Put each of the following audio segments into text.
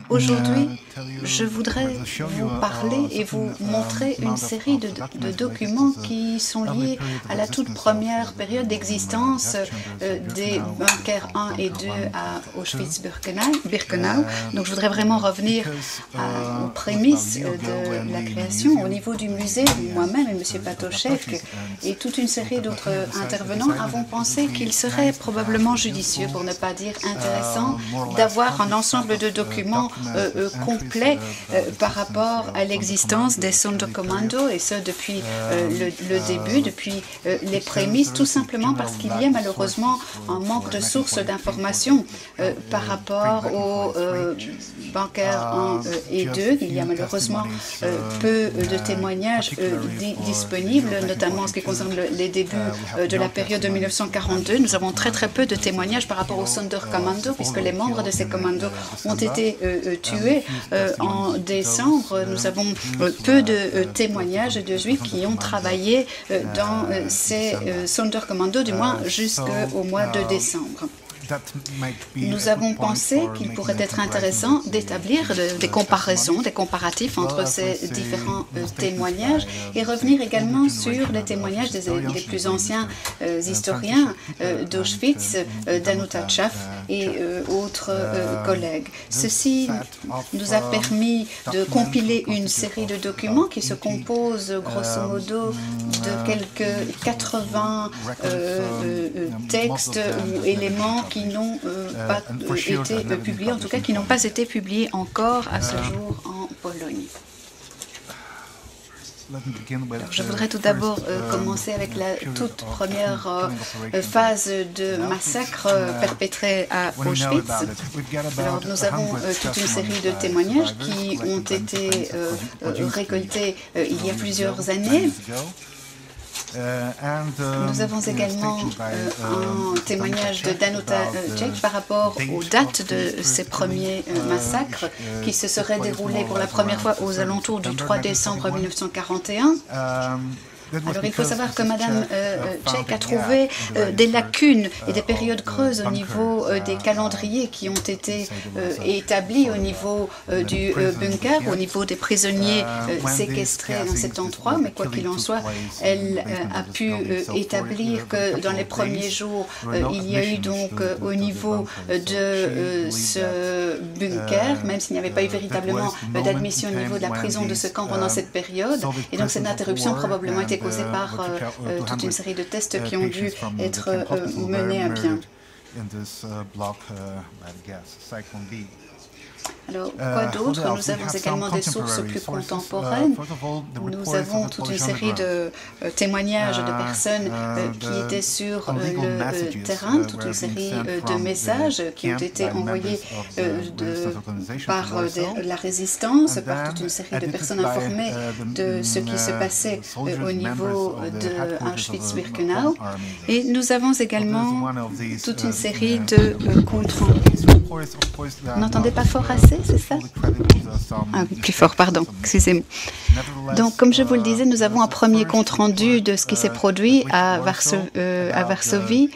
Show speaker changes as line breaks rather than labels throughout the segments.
Aujourd'hui, je voudrais vous parler et vous montrer une série de documents qui sont liés à la toute première période d'existence des bunkers 1 et 2 à Auschwitz-Birkenau. Donc je voudrais vraiment revenir aux prémices de la création. Au niveau du musée, moi-même et M. Patochek et toute une série d'autres intervenants avons pensé qu'il serait probablement judicieux, pour ne pas dire intéressant, d'avoir un ensemble de documents complets par rapport à l'existence des Sonderkommando, et ce depuis le début, depuis les prémices, tout simplement parce qu'il y a malheureusement un manque de sources d'informations par rapport aux bunkers 1 et 2. Il y a malheureusement peu de témoignages disponibles, notamment en ce qui concerne les débuts de la période de 1942. Nous avons très peu de témoignages par rapport aux Sonderkommando, puisque les membres de ces commandos ont été tués en décembre. Nous avons peu de témoignages de Juifs qui ont travaillé dans ces Sonderkommando, du moins jusqu'au mois de décembre. Nous avons pensé qu'il pourrait être intéressant d'établir des comparaisons, des comparatifs entre ces différents témoignages et revenir également sur les témoignages des plus anciens historiens d'Auschwitz, Danuta Schaff et autres collègues. Ceci nous a permis de compiler une série de documents qui se composent grosso modo de quelques 80 textes ou éléments qui n'ont pas été publiés, en tout cas qui n'ont pas été publiés encore à ce jour en Pologne. Alors, je voudrais tout d'abord commencer avec la toute première phase de massacre perpétrée à Auschwitz. Alors, nous avons toute une série de témoignages qui ont été récoltés il y a plusieurs années. Nous avons également un témoignage de Danuta Schaff par rapport aux dates de ces premiers massacres qui se seraient déroulés pour la première fois aux alentours du 3 décembre 1941. Alors, il faut savoir que Mme Schaff a trouvé des lacunes et des périodes creuses au niveau des calendriers qui ont été établis au niveau du bunker, au niveau des prisonniers séquestrés dans cet endroit. Mais quoi qu'il en soit, elle a pu établir que dans les premiers jours, il y a eu donc au niveau de ce bunker, même s'il n'y avait pas eu véritablement d'admission au niveau de la prison de ce camp pendant cette période. Et donc cette interruption probablement été causée par toute une série de tests qui ont dû être menés à bien. Alors, quoi d'autre? Nous avons également des sources plus contemporaines. Nous avons toute une série de témoignages de personnes qui étaient sur le terrain, toute une série de messages qui ont été envoyés par la résistance, par toute une série de personnes informées de ce qui se passait au niveau de Auschwitz-Birkenau. Et nous avons également toute une série de comptes rendus. Vous n'entendez pas fort assez, c'est ça? Ah oui, plus fort, pardon, excusez-moi. Donc, comme je vous le disais, nous avons un premier compte rendu de ce qui s'est produit à Varsovie,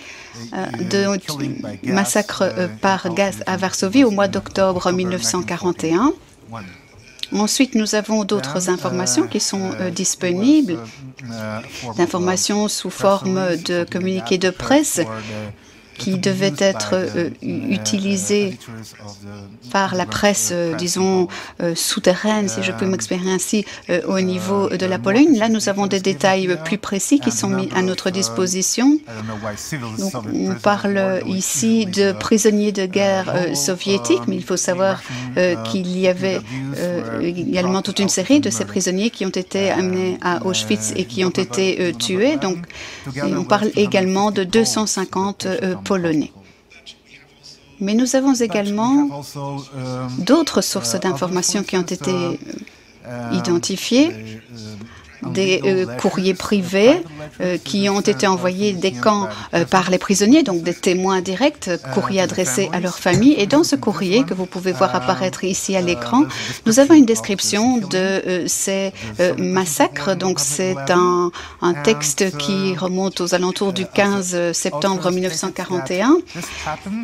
de massacre par gaz à Varsovie au mois d'octobre 1941. Ensuite, nous avons d'autres informations qui sont disponibles, d'informations sous forme de communiqués de presse qui devaient être utilisés par la presse, disons, souterraine, si je peux m'exprimer ainsi, au niveau de la Pologne. Là, nous avons des détails plus précis qui sont mis à notre disposition. Donc, on parle ici de prisonniers de guerre soviétiques, mais il faut savoir qu'il y avait également toute une série de ces prisonniers qui ont été amenés à Auschwitz et qui ont été tués. Donc, on parle également de 250 Polonais. Mais nous avons également d'autres sources d'informations qui ont été identifiées, des courriers privés qui ont été envoyés des camps par les prisonniers, donc des témoins directs, courrier adressé à leur famille. Et dans ce courrier que vous pouvez voir apparaître ici à l'écran, nous avons une description de ces massacres. Donc c'est un texte qui remonte aux alentours du 15 septembre 1941.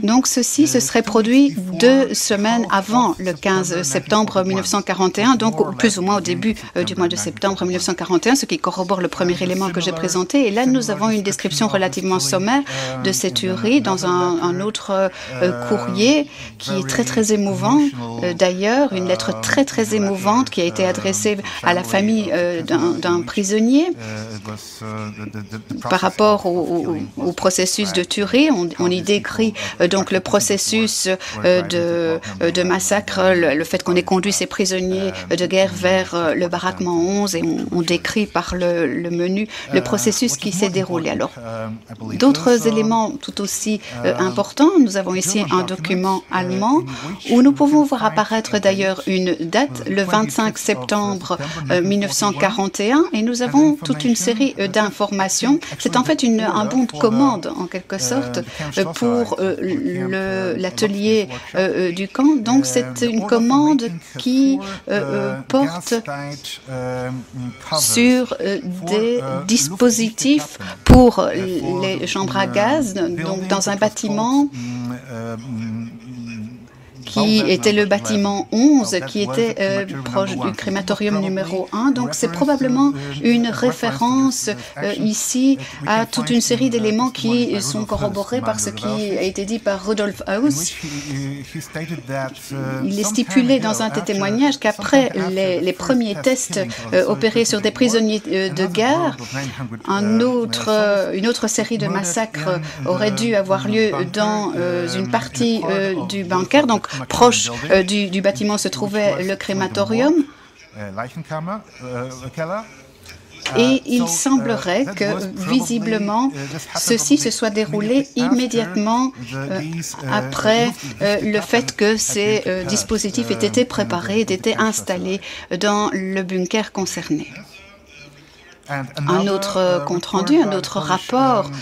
Donc ceci se serait produit 2 semaines avant le 15 septembre 1941, donc plus ou moins au début du mois de septembre 1941, ce qui corrobore le premier élément que j'ai présenté. Et là, nous avons une description relativement sommaire de ces tueries dans un autre courrier qui est très émouvant. D'ailleurs, une lettre très émouvante qui a été adressée à la famille d'un prisonnier par rapport au processus de tuerie. On y décrit donc le processus de massacre, le fait qu'on ait conduit ces prisonniers de guerre vers le baraquement 11, et on décrit par le menu le processus qui s'est déroulé. Alors, d'autres éléments tout aussi importants, nous avons ici un document allemand où nous pouvons voir apparaître d'ailleurs une date, le 25 septembre 1941, et nous avons toute une série d'informations. C'est en fait un bon de commande, en quelque sorte, pour l'atelier du camp. Donc, c'est une commande qui porte sur des dispositifs pour les chambres à gaz, donc dans un bâtiment qui était le bâtiment 11, qui était proche du crématorium numéro 1. Donc c'est probablement une référence ici à toute une série d'éléments qui sont corroborés par ce qui a été dit par Rudolf Haus. Il est stipulé dans un témoignage qu'après les premiers tests opérés sur des prisonniers de guerre, une autre série de massacres aurait dû avoir lieu dans une partie du bunker. Donc proche du bâtiment se trouvait le crématorium. Et il semblerait que, visiblement, ceci se soit déroulé immédiatement après le fait que ces dispositifs aient été préparés, aient été installés dans le bunker concerné. Un autre compte-rendu, un autre rapport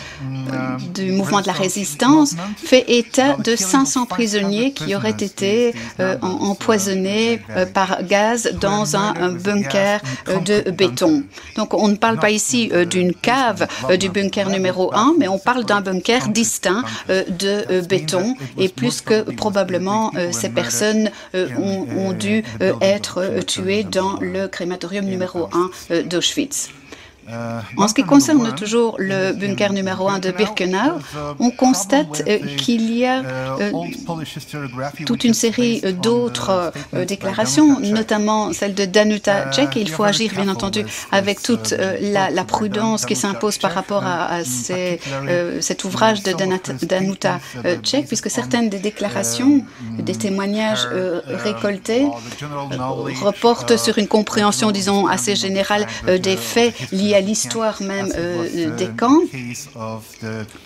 du mouvement de la résistance fait état de 500 prisonniers qui auraient été empoisonnés par gaz dans un bunker de béton. Donc on ne parle pas ici d'une cave du bunker numéro 1, mais on parle d'un bunker distinct de béton, et plus que probablement ces personnes ont dû être tuées dans le crématorium numéro 1 d'Auschwitz. En ce qui concerne toujours le bunker numéro 1 de Birkenau, on constate qu'il y a toute une série d'autres déclarations, notamment celle de Danuta Czech, et il faut agir bien entendu avec toute la prudence qui s'impose par rapport à cet ouvrage de Danuta Czech, puisque certaines des déclarations, des témoignages récoltés reportent sur une compréhension, disons, assez générale des faits liés à l'histoire même des camps,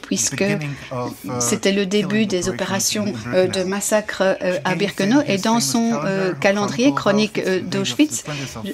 puisque c'était le début des opérations de massacre à Birkenau. Et dans son calendrier chronique d'Auschwitz,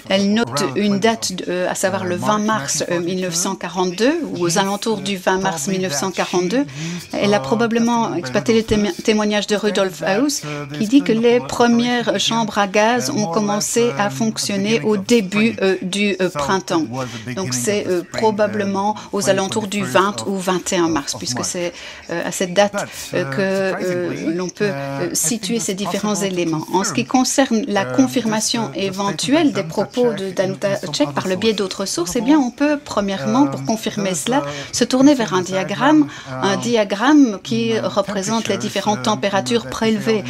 elle note une date, à savoir le 20 mars 1942, ou aux alentours du 20 mars 1942. Elle a probablement exploité les témoignages de Rudolf Haus, qui dit que les premières chambres à gaz ont commencé à fonctionner au début du printemps. Donc c'est probablement aux alentours du 20 ou 21 mars, puisque c'est à cette date que l'on peut situer ces différents éléments. En ce qui concerne la confirmation éventuelle des propos de Danuta Czech par le biais d'autres sources, eh bien on peut premièrement, pour confirmer cela, se tourner vers un diagramme qui représente les différentes températures prélevées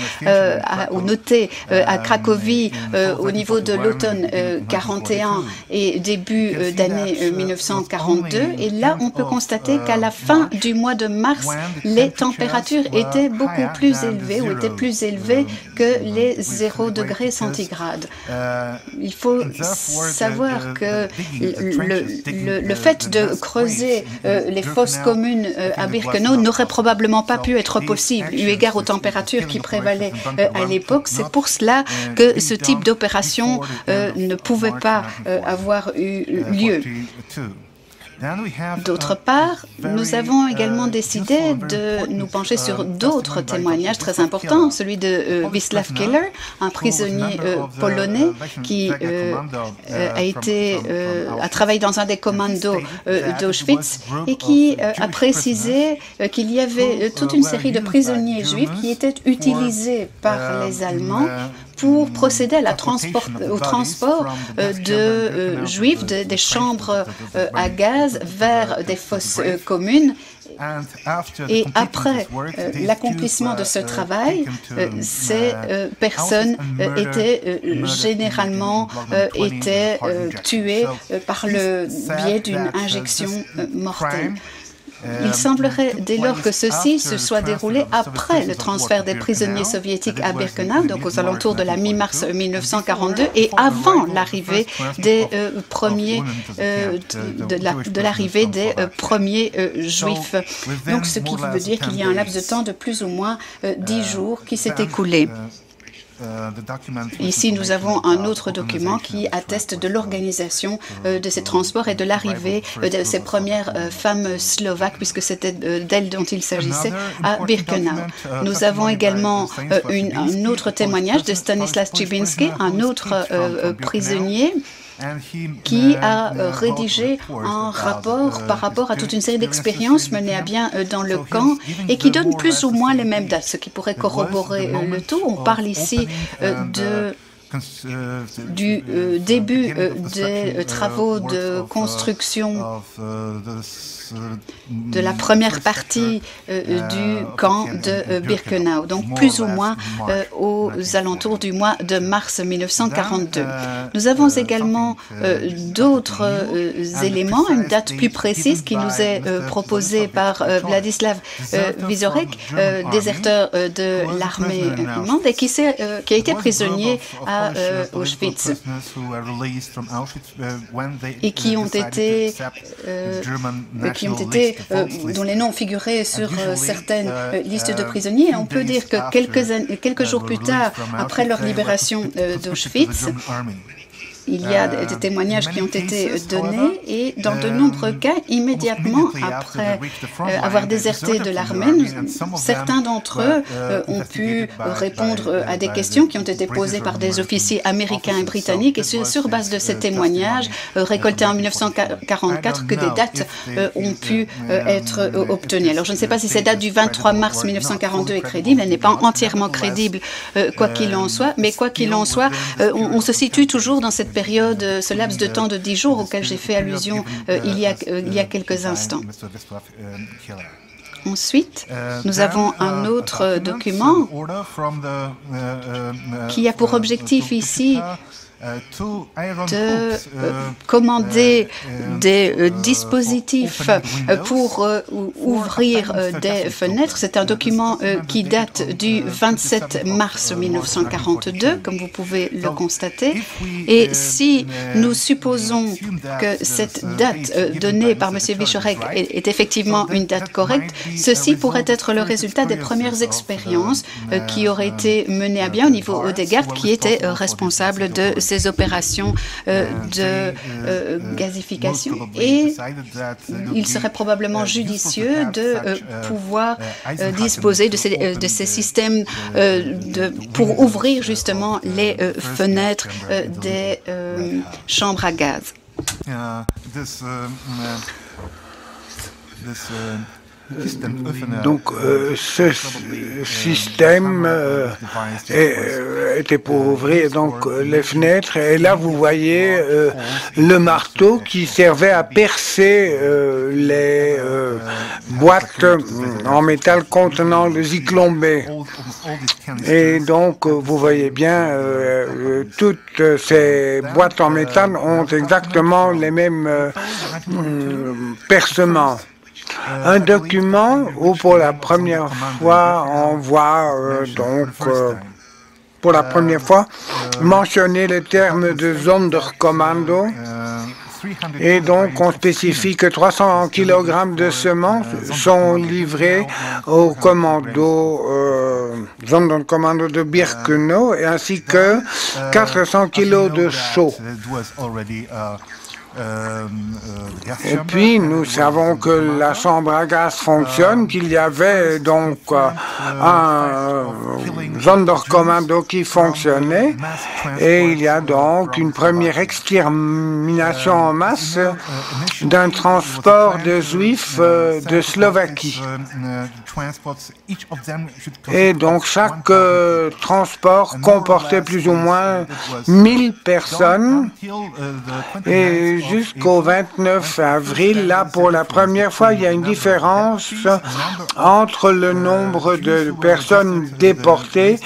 ou notées à Cracovie au niveau de l'automne 41 et début d'année 1942. Et là, on peut constater qu'à la fin du mois de mars, les températures étaient beaucoup plus élevées, ou étaient plus élevées que les 0 degrés centigrades. Il faut savoir que le fait de creuser les fosses communes à Birkenau n'aurait probablement pas pu être possible, eu égard aux températures qui prévalaient à l'époque. C'est pour cela que ce type d'opération ne pouvait pas avoir eu lieu. D'autre part, nous avons également décidé de nous pencher sur d'autres témoignages très importants, celui de Wisław Keller, un prisonnier polonais qui a travaillé dans un des commandos d'Auschwitz et qui a précisé qu'il y avait toute une série de prisonniers juifs qui étaient utilisés par les Allemands pour procéder au transport de juifs des chambres à gaz vers des fosses communes. Et après l'accomplissement de ce travail, ces personnes étaient généralement tuées par le biais d'une injection mortelle. Il semblerait dès lors que ceci se soit déroulé après le transfert des prisonniers soviétiques à Birkenau, donc aux alentours de la mi-mars 1942 et avant l'arrivée des premiers juifs. Donc ce qui veut dire qu'il y a un laps de temps de plus ou moins 10 jours qui s'est écoulé. Ici, nous avons un autre document qui atteste de l'organisation de ces transports et de l'arrivée de ces premières femmes slovaques, puisque c'était d'elles dont il s'agissait, à Birkenau. Nous avons également un autre témoignage de Stanisław Chybinski, un autre prisonnier, qui a rédigé un rapport par rapport à toute une série d'expériences menées à bien dans le camp et qui donne plus ou moins les mêmes dates, ce qui pourrait corroborer le tout. On parle ici du début des travaux de construction de la première partie du camp de Birkenau, donc plus ou moins aux alentours du mois de mars 1942. Nous avons également d'autres éléments, une date plus précise qui nous est proposée par Władysław Wieczorek, déserteur de l'armée allemande et qui a été prisonnier à Auschwitz et dont les noms figuraient sur certaines listes de prisonniers. Et on peut dire que quelques jours plus tard, après leur libération d'Auschwitz, il y a des témoignages qui ont été donnés et dans de nombreux cas, immédiatement après avoir déserté de l'armée, certains d'entre eux ont pu répondre à des questions qui ont été posées par des officiers américains et britanniques et sur base de ces témoignages récoltés en 1944 que des dates ont pu être obtenues. Alors je ne sais pas si cette date du 23 mars 1942 est crédible, elle n'est pas entièrement crédible quoi qu'il en soit, mais quoi qu'il en soit, on se situe toujours dans cette période, ce laps de temps de 10 jours auquel j'ai fait allusion il y a quelques instants. Ensuite, nous avons un autre document qui a pour objectif ici de commander des dispositifs pour ouvrir des fenêtres. C'est un document qui date du 27 mars 1942, comme vous pouvez le constater. Et si nous supposons que cette date donnée par M. Wieczorek est effectivement une date correcte, ceci pourrait être le résultat des premières expériences qui auraient été menées à bien au niveau Odegard, qui était responsable de ces opérations de gazification. Et il serait probablement judicieux de pouvoir disposer de ces systèmes pour ouvrir justement les fenêtres des chambres à gaz.
Donc, ce système était pour ouvrir donc les fenêtres. Et là, vous voyez le marteau qui servait à percer les boîtes en métal contenant le zyklon B. Et donc, vous voyez bien, toutes ces boîtes en métal ont exactement les mêmes percements. Un document où pour la première fois on voit pour la première fois mentionner le terme de Sonderkommando et donc on spécifie que 300 kg de semences sont livrés au commando Sonderkommando de Birkenau ainsi que 400 kg de chaux. Et puis, nous savons que la chambre à gaz fonctionne, qu'il y avait donc un Sonderkommando qui fonctionnait, et il y a donc une première extermination en masse d'un transport de Juifs de Slovaquie. Et donc, chaque transport comportait plus ou moins 1000 personnes, et jusqu'au 29 avril, là, pour la première fois, il y a une différence entre le nombre de personnes déportées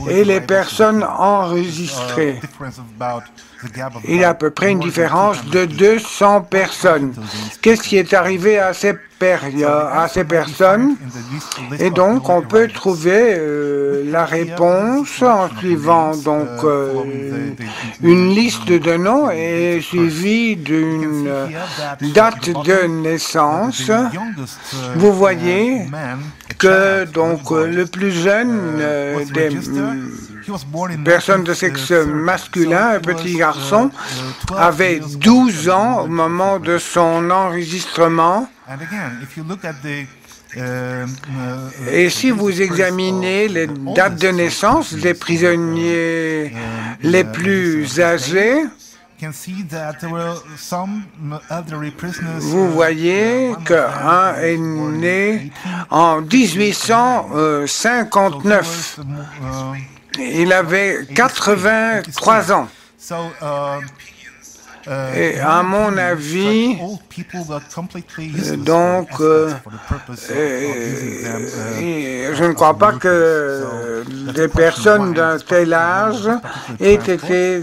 et les personnes enregistrées. Il y a à peu près une différence de 200 personnes. Qu'est-ce qui est arrivé à ces personnes? Et donc, on peut trouver la réponse en suivant donc une liste de noms et suivie d'une date de naissance. Vous voyez que donc le plus jeune des personnes de sexe masculin, un petit garçon, avait 12 ans au moment de son enregistrement. Et si vous examinez les dates de naissance des prisonniers les plus âgés, vous voyez qu'un est né en 1859. Il avait 83 ans. Et à mon avis, donc, je ne crois pas que des personnes d'un tel âge aient été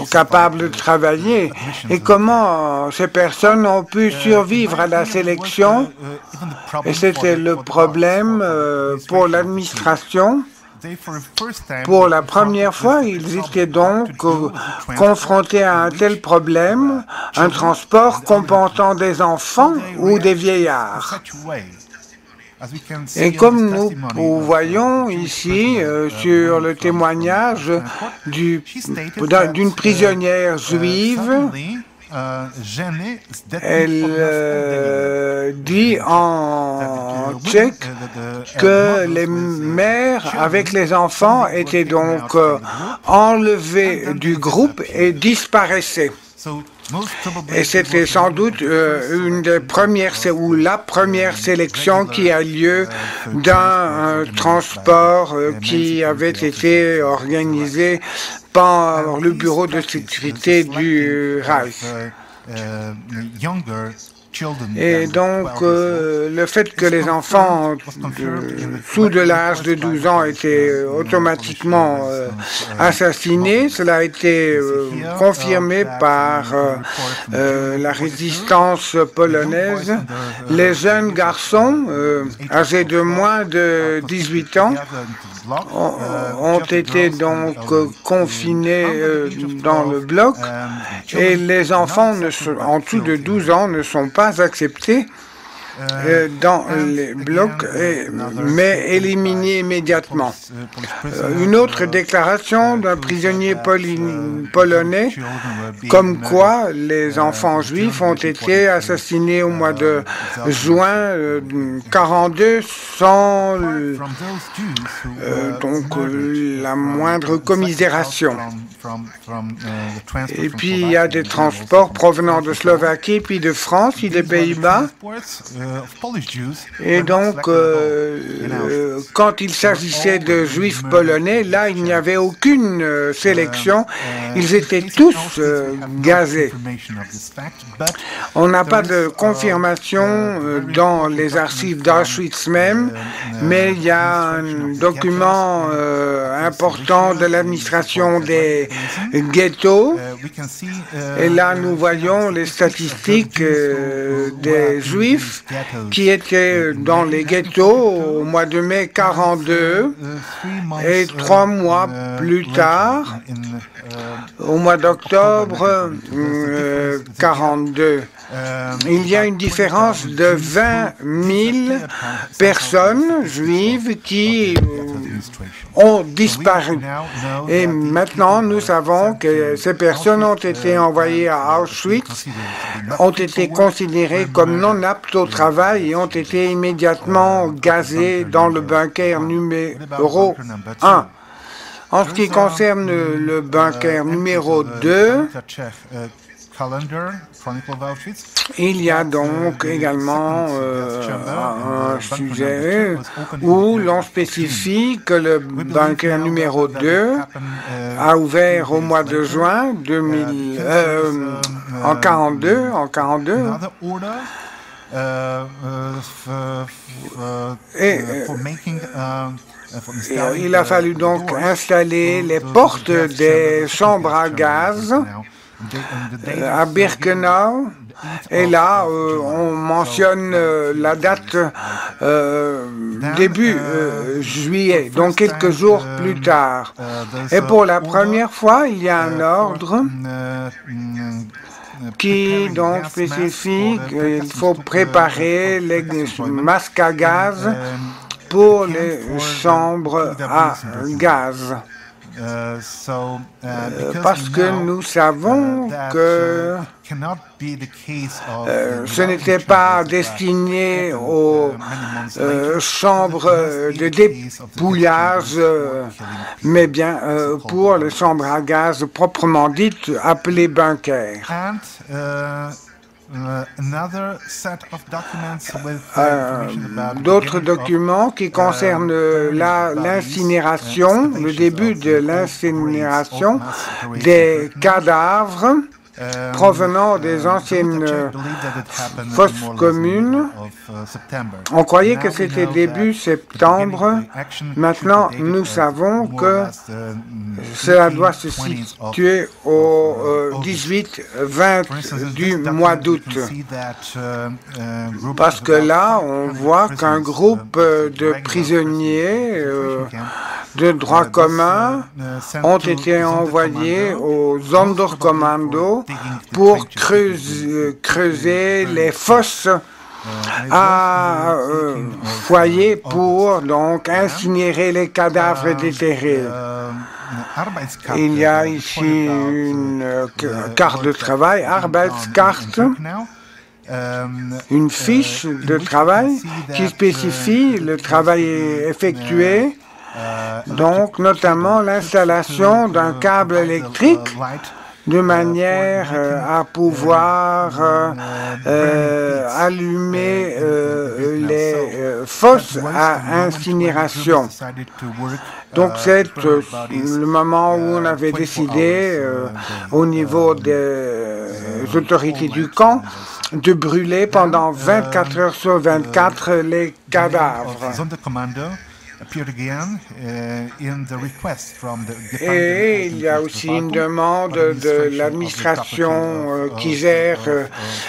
capables de travailler. Et comment ces personnes ont pu survivre à la sélection? Et c'était le problème pour l'administration. Pour la première fois, ils étaient donc confrontés à un tel problème, un transport comportant des enfants ou des vieillards. Et comme nous voyons ici sur le témoignage d'une prisonnière juive, elle dit en tchèque que les mères avec les enfants étaient donc enlevées du groupe et disparaissaient. Et c'était sans doute une des premières ou la première sélection qui a lieu d'un transport qui avait été organisé par le bureau de sécurité du Reich. Et donc, le fait que les enfants sous de l'âge de 12 ans étaient automatiquement assassinés, cela a été confirmé par la résistance polonaise. Les jeunes garçons, âgés de moins de 18 ans, ont été donc confinés dans le bloc, et les enfants en dessous de 12 ans ne sont pas acceptés dans les blocs, mais éliminés immédiatement. Une autre déclaration d'un prisonnier polonais, comme quoi les enfants juifs ont été assassinés au mois de juin 1942 sans donc la moindre commisération. Et puis il y a des transports provenant de Slovaquie, puis de France, puis des Pays-Bas. Et donc, quand il s'agissait de juifs polonais, là, il n'y avait aucune sélection. Ils étaient tous gazés. On n'a pas de confirmation dans les archives d'Auschwitz même, mais il y a un document important de l'administration des ghettos. Et là, nous voyons les statistiques des juifs qui étaient dans les ghettos au mois de mai 1942, et 3 mois plus tard, au mois d'octobre 1942. il y a une différence de 20 000 personnes juives qui ont disparu. Et maintenant, nous savons que ces personnes ont été envoyées à Auschwitz, ont été considérées comme non aptes au travail et ont été immédiatement gazées dans le bunker numéro 1. En ce qui concerne le bunker numéro 2, il y a donc également un sujet où l'on spécifie que le bunker numéro 2 a ouvert au mois de juin 1942. Il a fallu donc installer les portes des chambres à gaz à Birkenau. Et là, on mentionne la date début juillet, donc quelques jours plus tard. Et pour la première fois, il y a un ordre qui donc spécifie qu'il faut préparer les masques à gaz pour les chambres à gaz. Parce que nous savons que ce n'était pas destiné aux chambres de dépouillage, mais bien pour les chambres à gaz proprement dites, appelées bunkers. D'autres documents qui concernent l'incinération, le début de l'incinération des cadavres provenant des anciennes fosses communes. On croyait que c'était début septembre. Maintenant, nous savons que cela doit se situer au 18-20 du mois d'août. Parce que là, on voit qu'un groupe de prisonniers de droit commun ont été envoyés au Sonderkommando pour creuser les fosses à foyer pour donc incinérer les cadavres déterrés. Il y a ici une carte de travail, Arbeitskarte, une fiche de travail qui spécifie le travail effectué, donc notamment l'installation d'un câble électrique de manière à pouvoir allumer les fosses à incinération. Donc c'est le moment où on avait décidé au niveau des autorités du camp de brûler pendant 24 heures sur 24 les cadavres. Et il y a aussi une demande de l'administration qui gère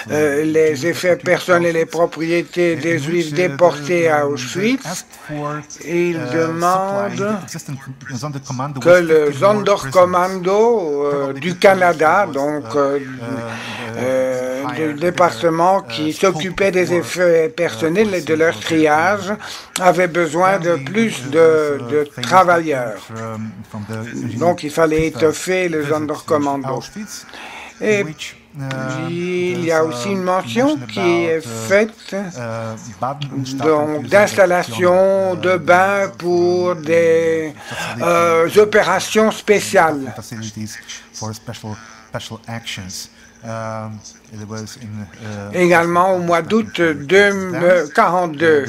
les effets personnels et propriétés des Juifs déportés à Auschwitz. Il demande que le Sonderkommando du Canada, donc le département qui s'occupait des effets personnels et de leur triage, avait besoin de plus de travailleurs. Donc il fallait étoffer le Sonderkommando. Et il y a aussi une mention qui est faite d'installation de bains pour des opérations spéciales. Également au mois d'août 1942.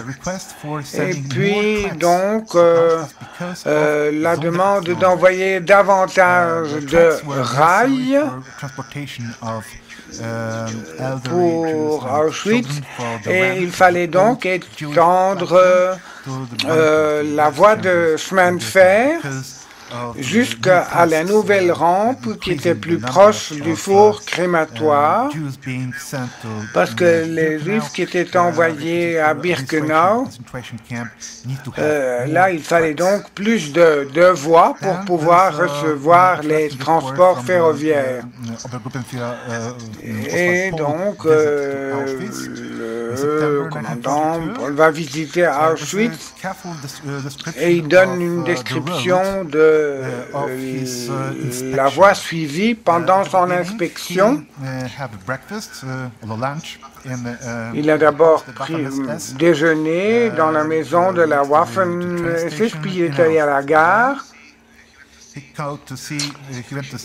Et puis donc la demande d'envoyer davantage de rails pour Auschwitz, et il fallait donc étendre la voie de chemin de fer jusqu'à la nouvelle rampe qui était plus proche du four crématoire, parce que les Juifs qui étaient envoyés à Birkenau, là il fallait donc plus de voies pour pouvoir recevoir les transports ferroviaires. Et donc le commandant va visiter Auschwitz et il donne une description de la voie suivie pendant son inspection. Il a d'abord pris déjeuner dans la maison de la Waffen-SS, puis il est allé à la gare.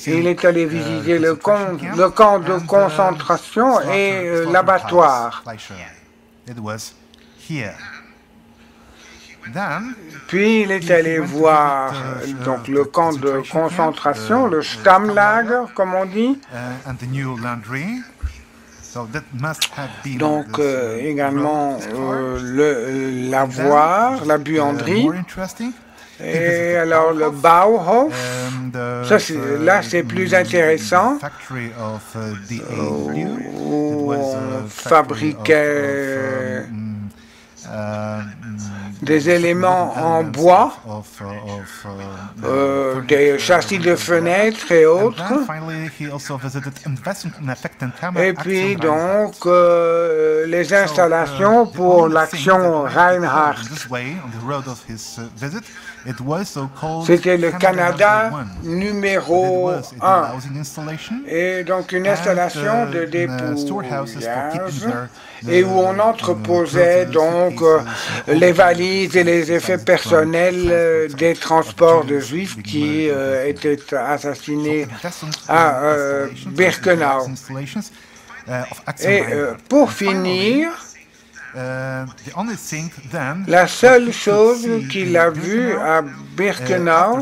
Il est allé visiter le camp de concentration et l'abattoir. Puis il est allé voir donc le camp de concentration, le Stammlager, comme on dit. Donc également le lavoir, la buanderie. Et alors le Bauhof, là c'est plus intéressant, où on fabriquait des éléments en bois, des châssis de fenêtres et autres. Et puis donc les installations pour l'action Reinhardt. C'était le Canada numéro 1. Et donc une installation de dépouillage et où on entreposait donc les valises et les effets personnels des transports de Juifs qui étaient assassinés à Birkenau. Et pour finir, la seule chose qu'il a vue à Birkenau,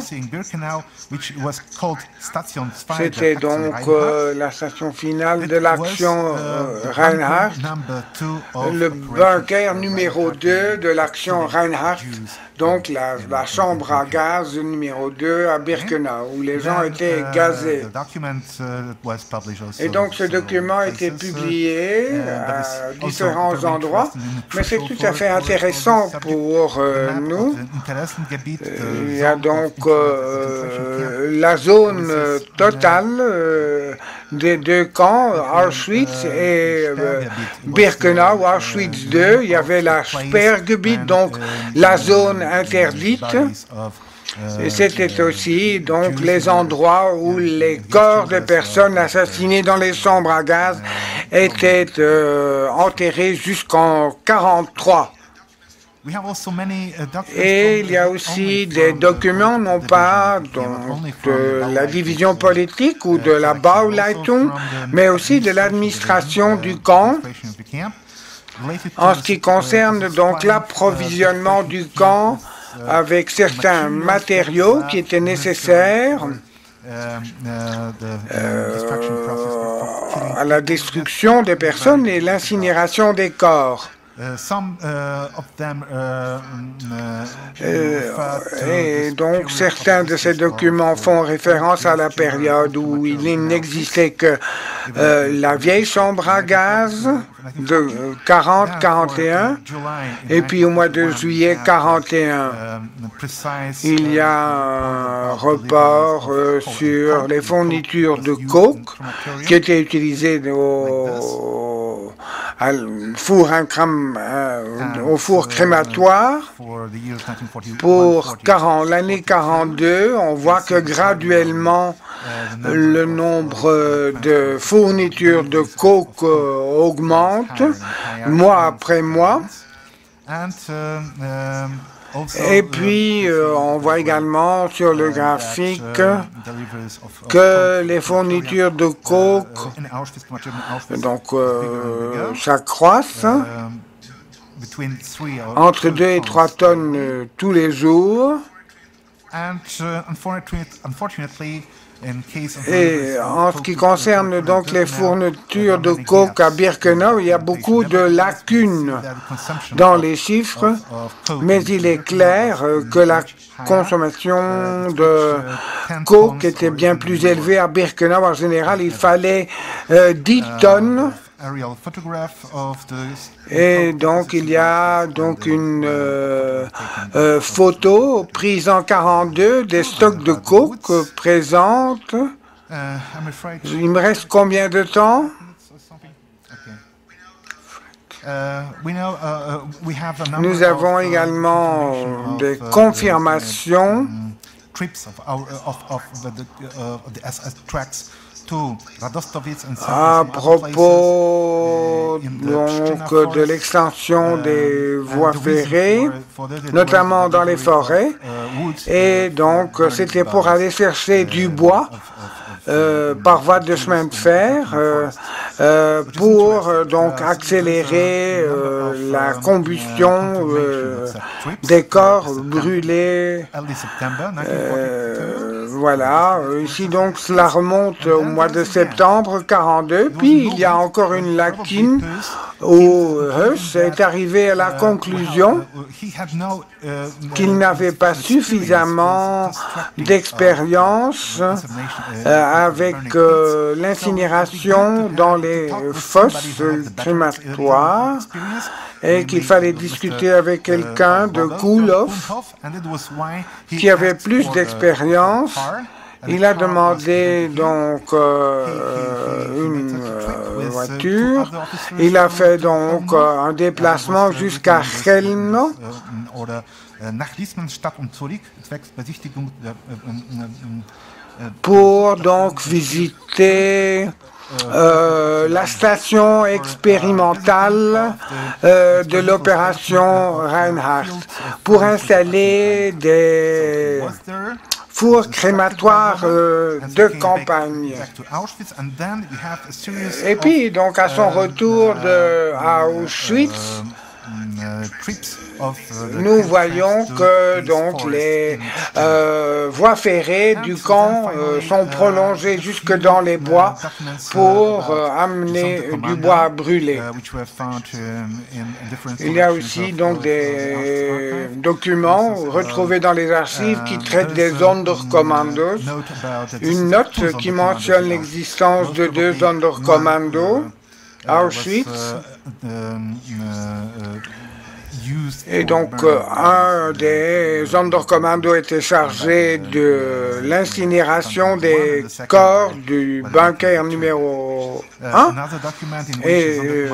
c'était donc la station finale de l'action Reinhardt, le bunker numéro 2 de l'action Reinhardt, donc la chambre à gaz numéro 2 à Birkenau, où les gens étaient gazés. Et donc ce document a été publié à différents endroits, mais c'est tout à fait intéressant pour nous. Il y a donc la zone totale des deux camps, Auschwitz et Birkenau, Auschwitz II. Il y avait la Sperrgebiet, donc la zone interdite. Et c'était aussi donc les endroits où les corps de personnes assassinées dans les chambres à gaz étaient enterrés jusqu'en 1943. Et il y a aussi des documents, non pas de la division politique ou de la Bauleitung, mais aussi de l'administration du camp, en ce qui concerne donc l'approvisionnement du camp avec certains matériaux qui étaient nécessaires à la destruction des personnes et l'incinération des corps. Et donc certains de ces documents font référence à la période où il n'existait que la vieille chambre à gaz de 40-41 et puis au mois de juillet 41 il y a un report sur les fournitures de coke qui étaient utilisées au four crématoire. Pour l'année 42, on voit que graduellement le nombre de fournitures de coke augmente mois après mois. Et puis, on voit également sur le graphique que les fournitures de coke s'accroissent entre 2 et 3 tonnes tous les jours. Et en ce qui concerne donc les fournitures de coke à Birkenau, il y a beaucoup de lacunes dans les chiffres, mais il est clair que la consommation de coke était bien plus élevée à Birkenau. En général, il fallait 10 tonnes. Et donc, il y a donc une photo prise en 42 des stocks de coke présentes. Il me reste combien de temps? Nous avons également des confirmations à propos donc de l'extension des voies ferrées, notamment dans les forêts, et donc c'était pour aller chercher du bois par voie de chemin de fer pour donc accélérer la combustion des corps brûlés. Voilà, ici donc cela remonte au mois de septembre 42, puis il y a encore une lacune où Heuss est arrivé à la conclusion qu'il n'avait pas suffisamment d'expérience avec l'incinération dans les fosses crématoires et qu'il fallait discuter avec quelqu'un de Koolhof qui avait plus d'expérience. Il a demandé donc une voiture. Il a fait donc un déplacement jusqu'à Chelmno pour donc visiter la station expérimentale de l'opération Reinhardt pour installer des fours crématoires de campagne. Et puis, donc, à son retour à Auschwitz, nous voyons que donc les voies ferrées du camp sont prolongées jusque dans les bois pour amener du bois à brûler. Il y a aussi donc des documents retrouvés dans les archives qui traitent des Sonderkommandos. Une note qui mentionne l'existence de 2 Sonderkommandos à Auschwitz. Et donc, un des Sonderkommando était chargé de l'incinération des corps du bunker numéro 1. Et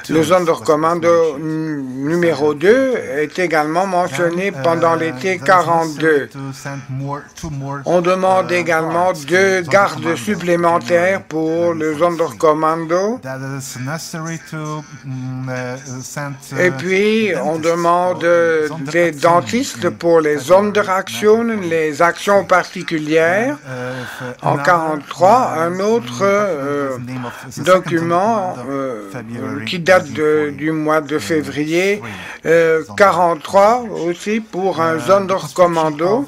le Sonderkommando numéro 2 est également mentionné pendant l'été 42. On demande également 2 gardes supplémentaires pour le Sonderkommando. Et puis, on demande des dentistes pour les Sonderaktionen, les actions particulières. En 43, un autre document qui date du mois de février 43 aussi pour un Sonderkommando.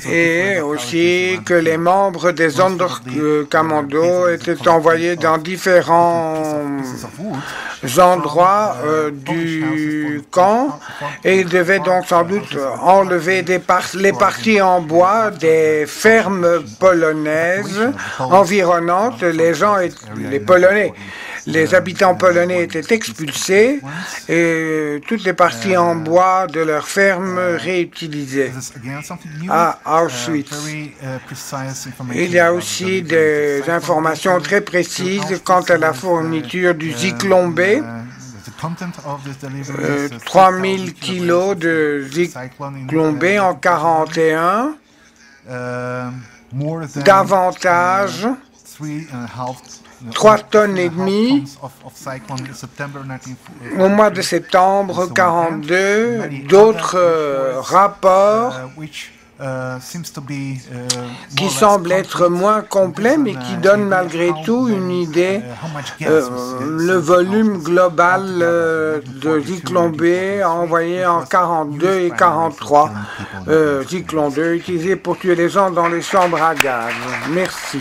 Et aussi que les membres des Sonderkommando étaient envoyés dans différents endroits du camp et ils devaient donc sans doute enlever les parties en bois des fermes polonaises environnantes. Les Polonais, les habitants polonais étaient expulsés et toutes les parties en bois de leurs fermes réutilisées à Auschwitz. Il y a aussi des informations très précises quant à la fourniture du Zyklon B. 3000 kilos de Zyklon B en 41, davantage 3,5 tonnes au mois de septembre 42. D'autres rapports qui semble être moins complet, mais qui donne malgré tout une idée, le volume global de Zyklon B envoyé en 42 et 43, Zyklon 2 utilisé pour tuer les gens dans les chambres à gaz. Merci.